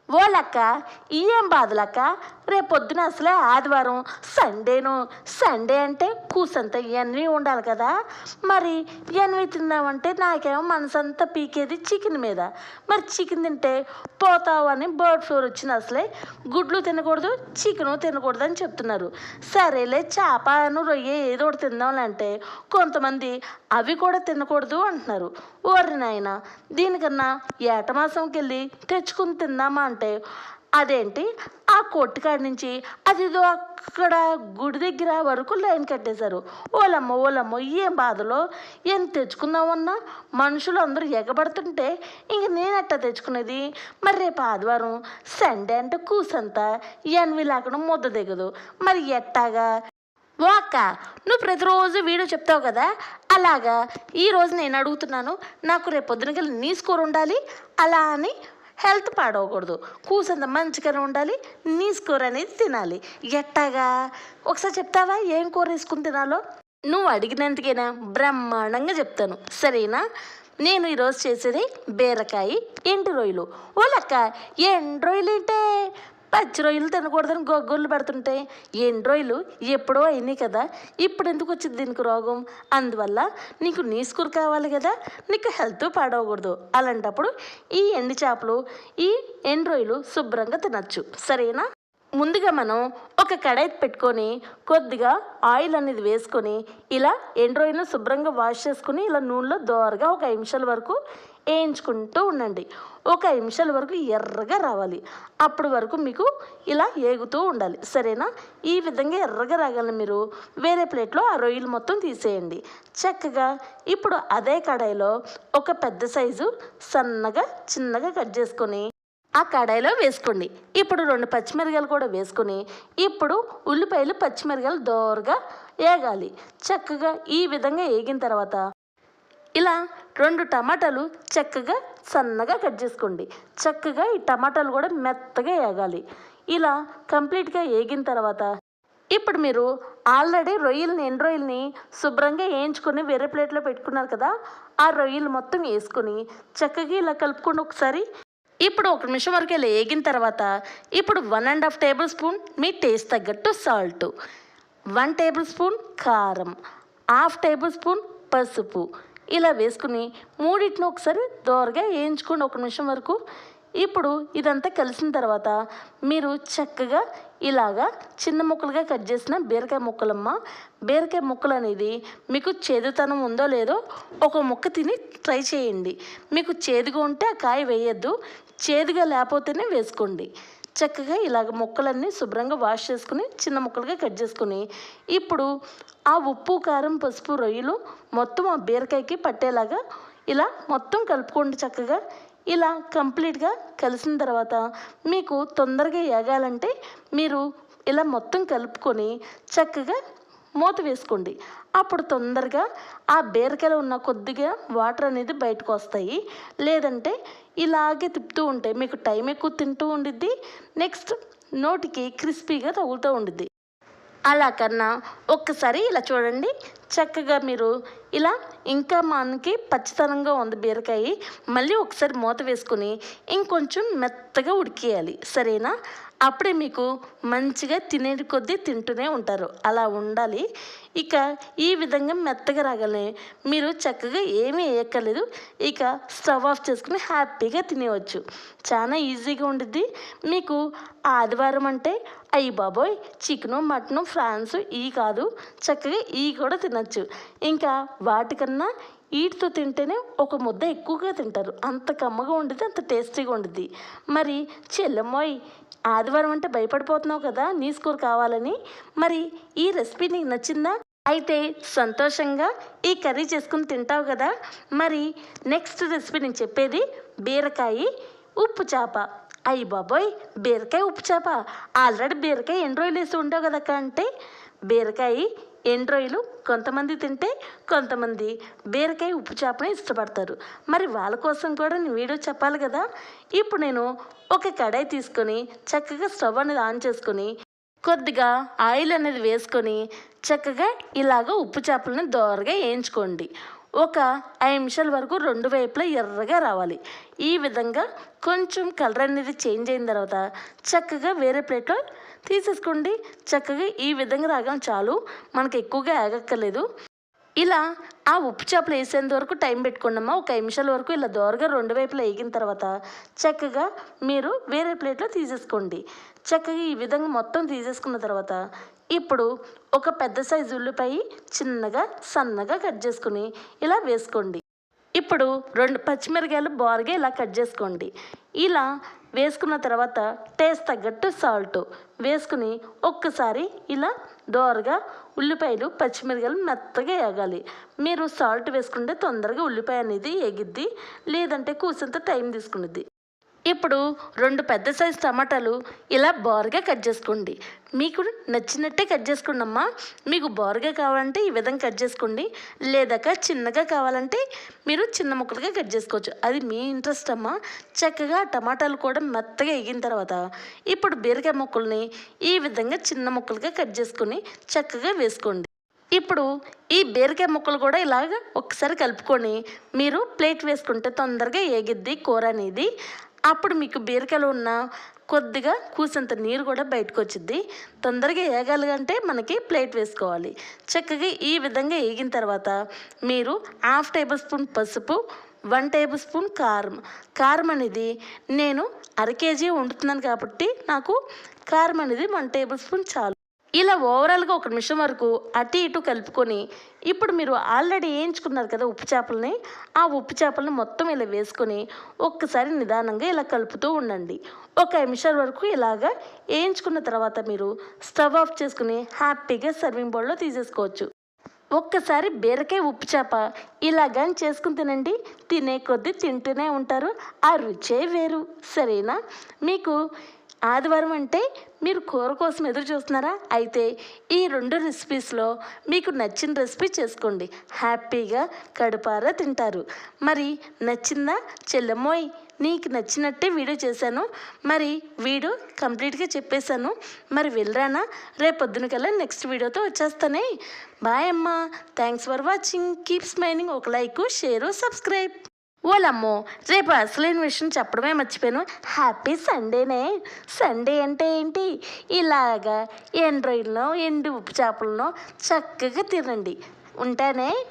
ఓలక్క ఏం బాధలక్క, రేపొద్దున అసలే ఆదివారం, సండే అంటే కూసంత ఇవన్నీ ఉండాలి కదా. మరి ఇవన్నీ తిందామంటే నాకేమో మనసంతా పీకేది చికెన్ మీద. మరి చికెన్ తింటే పోతావు అని బర్డ్ ఫ్లూ వచ్చింది. అసలే గుడ్లు తినకూడదు, చికెను తినకూడదు అని చెప్తున్నారు. సరేలే చేపను రొయ్య ఏదో ఒకటి తిందాంలంటే కొంతమంది అవి కూడా తినకూడదు అంటున్నారు. ఓరి నాయన, దీనికన్నా ఏటమాసంకి వెళ్ళి తెచ్చుకుని తిందామా అంటే అదేంటి ఆ కొట్టుకాడి నుంచి అదిదో అక్కడ గుడి దగ్గర వరకు లైన్ కట్టేశారు. ఓలమ్మ ఏం బాధలో ఏం తెచ్చుకుందామన్నా మనుషులు అందరూ ఎగబడుతుంటే ఇంక నేనెట్టా తెచ్చుకునేది. మరి రేపు ఆదివారం, సండే అంటే కూసంతా ఎన్వి లేకుండా ముద్ద దిగదు. మరి ఎట్టాగా? ఓ అక్క, నువ్వు ప్రతిరోజు వీడియో చెప్తావు కదా, అలాగా ఈరోజు నేను అడుగుతున్నాను. నాకు రేపు పొద్దునకెళ్ళి నీసు కూర ఉండాలి, అలా అని హెల్త్ పాడవకూడదు, కూసంత మంచిగానే ఉండాలి, నీసు కూర అనేది తినాలి. ఎట్టాగా ఒకసారి చెప్తావా ఏం కూర వేసుకుని తినాలో? నువ్వు అడిగినందుకైనా బ్రహ్మాండంగా చెప్తాను, సరేనా? నేను ఈరోజు చేసేది బీరకాయ ఎండు రొయ్యలు. ఓలక్క, ఎండు రొయ్యలు అంటే పచ్చి రొయ్యలు తినకూడదని గొగ్గోళ్ళు పెడుతుంటే ఎండు రొయ్యలు ఎప్పుడో అయినాయి కదా, ఇప్పుడు ఎందుకు వచ్చింది దీనికి రోగం? అందువల్ల నీకు నీసుకూర కావాలి కదా, నీకు హెల్త్ పాడవకూడదు. అలాంటప్పుడు ఈ ఎండు చేపలు, ఈ ఎండు రొయ్యలు శుభ్రంగా తినచ్చు, సరేనా? ముందుగా మనం ఒక కడాయి పెట్టుకొని కొద్దిగా ఆయిల్ అనేది వేసుకొని ఇలా ఎండు రొయ్యలను శుభ్రంగా వాష్ చేసుకుని ఇలా నూనెలో దోరగా ఒక 5 నిమిషాల వరకు వేయించుకుంటూ ఉండండి. ఒక 5 నిమిషాల వరకు ఎర్రగా రావాలి, అప్పటి వరకు మీకు ఇలా ఏగుతూ ఉండాలి, సరేనా? ఈ విధంగా ఎర్రగా రాగాలని మీరు వేరే ప్లేట్లో ఆ రొయ్యలు మొత్తం తీసేయండి. చక్కగా ఇప్పుడు అదే కడాయిలో ఒక పెద్ద సైజు సన్నగా చిన్నగా కట్ చేసుకొని ఆ కడాయిలో వేసుకోండి. ఇప్పుడు 2 పచ్చిమిరకాయలు కూడా వేసుకొని ఇప్పుడు ఉల్లిపాయలు పచ్చిమిరకాయలు దోరగా వేగాలి. చక్కగా ఈ విధంగా వేగిన తర్వాత ఇలా 2 టమాటాలు చక్కగా సన్నగా కట్ చేసుకోండి. చక్కగా ఈ టమాటాలు కూడా మెత్తగా వేగాలి. ఇలా కంప్లీట్గా వేగిన తర్వాత ఇప్పుడు మీరు ఆల్రెడీ ఎండు రొయ్యల్ని శుభ్రంగా వేయించుకొని వేరే ప్లేట్లో పెట్టుకున్నారు కదా, ఆ రొయ్యలు మొత్తం వేసుకొని చక్కగా ఇలా కలుపుకొని ఒకసారి ఇప్పుడు 1 నిమిషం వరకు ఇలా వేగిన తర్వాత ఇప్పుడు 1½ టేబుల్ స్పూన్ మీ టేస్ట్ తగ్గట్టు సాల్ట్, 1 టేబుల్ స్పూన్ కారం, ½ టేబుల్ స్పూన్ పసుపు ఇలా వేసుకుని మూడింటిని ఒకసారి దోరగా వేయించుకోండి 1 నిమిషం వరకు. ఇప్పుడు ఇదంతా కలిసిన తర్వాత మీరు చక్కగా ఇలాగా చిన్న ముక్కలుగా కట్ చేసిన బీరకాయ ముక్కలమ్మ. బీరకాయ ముక్కలు అనేది మీకు చేదుతనం ఉందో లేదో ఒక ముక్క తిని ట్రై చేయండి. మీకు చేదుగా ఉంటే ఆ కాయ వేయద్దు, చేదుగా లేకపోతేనే వేసుకోండి. చక్కగా ఇలాగ ముక్కలన్నీ శుభ్రంగా వాష్ చేసుకుని చిన్న ముక్కలుగా కట్ చేసుకుని ఇప్పుడు ఆ ఉప్పు కారం పసుపు రొయ్యలు మొత్తం ఆ బీరకాయకి పట్టేలాగా ఇలా మొత్తం కలుపుకోండి. చక్కగా ఇలా కంప్లీట్గా కలిసిన తర్వాత మీకు తొందరగా వేగాలంటే మీరు ఇలా మొత్తం కలుపుకొని చక్కగా మూత వేసుకోండి. అప్పుడు తొందరగా ఆ బీరకాయలో ఉన్న కొద్దిగా వాటర్ అనేది బయటకు వస్తాయి. లేదంటే ఇలాగే తిప్పుతూ ఉంటే మీకు టైం ఎక్కువ తింటూ ఉండిద్ది, నెక్స్ట్ నోటికి క్రిస్పీగా తగులుతూ ఉండిద్ది. అలా కన్నా ఒక్కసారి ఇలా చూడండి. చక్కగా మీరు ఇలా ఇంకా మనకి పచ్చితనంగా ఉంది బీరకాయ, మళ్ళీ ఒకసారి మూత వేసుకొని ఇంకొంచెం మెత్తగా ఉడికేయాలి, సరేనా? అప్పుడే మీకు మంచిగా తినే కొద్దీ తింటూనే ఉంటారు, అలా ఉండాలి. ఇక ఈ విధంగా మెత్తగా రాగానే మీరు చక్కగా ఏమీ వేయక్కర్లేదు, ఇక స్టవ్ ఆఫ్ చేసుకుని హ్యాపీగా తినేవచ్చు. చాలా ఈజీగా ఉండిద్ది. మీకు ఆదివారం అంటే అయ్యి బాబోయ్ చికెను మటను ఫ్రాన్స్ ఇవి కాదు, చక్కగా ఇవి కూడా తినచ్చు. ఇంకా వాటికన్నా వీటితో తింటేనే ఒక ముద్ద ఎక్కువగా తింటారు, అంత కమ్మగా ఉండిద్ది, అంత టేస్టీగా ఉండిద్ది. మరి చెల్లెమ్మోయ్, ఆదివారం అంటే భయపడిపోతున్నావు కదా నీసుకూర కావాలని, మరి ఈ రెసిపీ నీకు నచ్చిందా? అయితే సంతోషంగా ఈ కర్రీ చేసుకుని తింటావు కదా. మరి నెక్స్ట్ రెసిపీ నేను చెప్పేది బీరకాయ ఉప్పు చేప. అయ్యి బాబోయ్, బీరకాయ ఉప్పు చేప, ఆల్రెడీ బీరకాయ ఎండు రొయ్యలు వేసి ఉండవు కదక్క అంటే బీరకాయ ఎండు రొయ్యలు కొంతమంది తింటే కొంతమంది బీరకాయ ఉప్పు చేపని ఇష్టపడతారు. మరి వాళ్ళ కోసం కూడా నేను వీడియో చెప్పాలి కదా. ఇప్పుడు నేను ఒక కడాయి తీసుకొని చక్కగా స్టవ్ అనేది ఆన్ చేసుకొని కొద్దిగా ఆయిల్ అనేది వేసుకొని చక్కగా ఇలాగ ఉప్పు చేపలను దోరగా వేయించుకోండి. ఒక 5 నిమిషాల వరకు రెండు వైపులా ఎర్రగా రావాలి. ఈ విధంగా కొంచెం కలర్ అనేది చేంజ్ అయిన తర్వాత చక్కగా వేరే ప్లేట్లో తీసేసుకోండి. చక్కగా ఈ విధంగా రాగానే చాలు, మనకు ఎక్కువగా ఆగక్కర్లేదు. ఇలా ఆ ఉప్పు చేపలు వేసేంత వరకు టైం పెట్టుకోండమ్మా. ఒక 5 నిమిషాల వరకు ఇలా దోరగా రెండు వైపులా వేగిన తర్వాత చక్కగా మీరు వేరే ప్లేట్లో తీసేసుకోండి. చక్కగా ఈ విధంగా మొత్తం తీసేసుకున్న తర్వాత ఇప్పుడు ఒక పెద్ద సైజు ఉల్లిపాయ చిన్నగా సన్నగా కట్ చేసుకుని ఇలా వేసుకోండి. ఇప్పుడు 2 పచ్చిమిరకాయలు బారుగా ఇలా కట్ చేసుకోండి. ఇలా వేసుకున్న తర్వాత టేస్ట్ తగ్గట్టు సాల్ట్ వేసుకుని ఒక్కసారి ఇలా దోరగా ఉల్లిపాయలు పచ్చిమిరకాయలు మెత్తగా వేగాలి. మీరు సాల్ట్ వేసుకుంటే తొందరగా ఉల్లిపాయ అనేది ఎగిద్ది, లేదంటే కూసంత టైం తీసుకునిద్ది. ఇప్పుడు 2 పెద్ద సైజు టమాటాలు ఇలా బారుగా కట్ చేసుకోండి. మీకు నచ్చినట్టే కట్ చేసుకోండి అమ్మా. మీకు బారుగా కావాలంటే ఈ విధంగా కట్ చేసుకోండి, లేదాక చిన్నగా కావాలంటే మీరు చిన్న ముక్కలుగా కట్ చేసుకోవచ్చు. అది మీ ఇంట్రెస్ట్ అమ్మా. చక్కగా టమాటాలు కూడా మెత్తగా ఎగిన తర్వాత ఇప్పుడు బీరకాయ ముక్కల్ని ఈ విధంగా చిన్న ముక్కలుగా కట్ చేసుకొని చక్కగా వేసుకోండి. ఇప్పుడు ఈ బీరకాయ ముక్కలు కూడా ఇలాగ ఒకసారి కలుపుకొని మీరు ప్లేట్ వేసుకుంటే తొందరగా ఏగిద్ది కూర అనేది. అప్పుడు మీకు బీరకాయలో ఉన్న కొద్దిగా కూసంత నీరు కూడా బయటకు వచ్చిద్ది. తొందరగా ఏగాలి అంటే మనకి ప్లేట్ వేసుకోవాలి. చక్కగా ఈ విధంగా వేగిన తర్వాత మీరు 1/2 టేబుల్ స్పూన్ పసుపు, 1 టేబుల్ స్పూన్ కారం అనేది నేను 1/2 కేజీ వండుతున్నాను కాబట్టి నాకు కారం అనేది 1 టేబుల్ స్పూన్ చాలు. ఇలా ఓవరాల్గా 1 నిమిషం వరకు అటు ఇటు కలుపుకొని ఇప్పుడు మీరు ఆల్రెడీ వేయించుకున్నారు కదా ఉప్పు చేపలని, ఆ ఉప్పు చేపలను మొత్తం ఇలా వేసుకొని ఒక్కసారి నిదానంగా ఇలా కలుపుతూ ఉండండి. ఒక 5 నిమిషాల వరకు ఇలాగా వేయించుకున్న తర్వాత మీరు స్టవ్ ఆఫ్ చేసుకుని హ్యాపీగా సర్వింగ్ బౌల్లో తీసేసుకోవచ్చు. ఒక్కసారి బీరకాయ ఉప్పు చేప ఇలాగని చేసుకుని తినండి. తినే కొద్దీ తింటూనే ఉంటారు. ఆ రుచే వేరు. సరేనా? మీకు ఆదివారం అంటే మీరు కూర కోసం ఎదురు చూస్తున్నారా? అయితే ఈ 2 రెసిపీస్లో మీకు నచ్చిన రెసిపీ చేసుకోండి. హ్యాపీగా కడుపారా తింటారు. మరి నచ్చిందా? చెల్లెమ్మోయ్ నీకు నచ్చినట్టే వీడియో చేశాను. మరి వీడియో కంప్లీట్గా చెప్పేశాను. మరి వెళ్ళరానా? రేపొద్దున కల్లా నెక్స్ట్ వీడియోతో వచ్చేస్తానే. బాయ్ అమ్మా. Thanks for watching. Keep smiling. ఒక లైక్, షేరు, సబ్స్క్రైబ్. ఓలమ్మో, రేపు అసలైన విషయం చెప్పడమే మర్చిపోయాను. హ్యాపీ సండేనే. సండే అంటే ఏంటి? ఇలాగా ఎండు రొయ్యలను ఎండు ఉప్పు చేపలను చక్కగా తినండి. ఉంటానే.